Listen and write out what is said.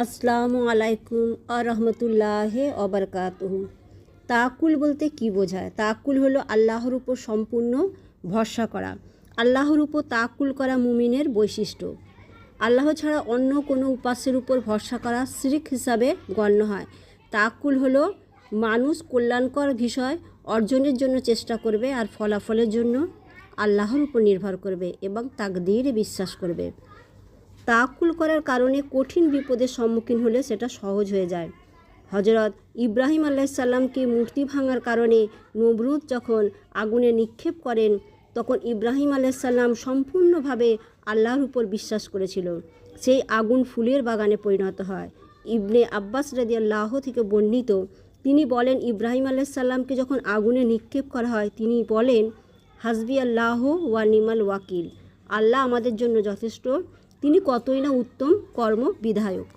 আসসালামু আলাইকুম আরহামতুল্লাহ ওবরকাতুহু। তাওয়াক্কুল বলতে কি বোঝায়? তাওয়াক্কুল হলো আল্লাহর উপর সম্পূর্ণ ভরসা করা। আল্লাহর উপর তাওয়াক্কুল করা মুমিনের বৈশিষ্ট্য। আল্লাহ ছাড়া অন্য কোনো উপাস্যের উপর ভরসা করা শিরক হিসাবে গণ্য হয়। তাওয়াক্কুল হলো মানুষ কল্যাণকর বিষয় অর্জনের জন্য চেষ্টা করবে আর ফলাফলের জন্য আল্লাহর উপর নির্ভর করবে এবং তাকদীরে বিশ্বাস করবে। তাওয়াক্কুল করার কারণে কঠিন বিপদের সম্মুখীন হলে সেটা সহজ হয়ে যায়। হজরত ইব্রাহিম আলাইহিস সালামকে মূর্তি ভাঙার কারণে নমরুদ যখন আগুনে নিক্ষেপ করেন, তখন ইব্রাহিম আলাইহিস সালাম সম্পূর্ণভাবে আল্লাহর উপর বিশ্বাস করেছিল। সেই আগুন ফুলের বাগানে পরিণত হয়। ইবনে আব্বাস রাদিয়াল্লাহু থেকে বর্ণিত, তিনি বলেন, ইব্রাহিম আলাইহিস সালামকে যখন আগুনে নিক্ষেপ করা হয়, তিনি বলেন, হাসবি আল্লাহ ওয়া নিমাল ওয়াকিল, আল্লাহ আমাদের জন্য যথেষ্ট, তিনি কতই না উত্তম কর্ম বিধায়ক।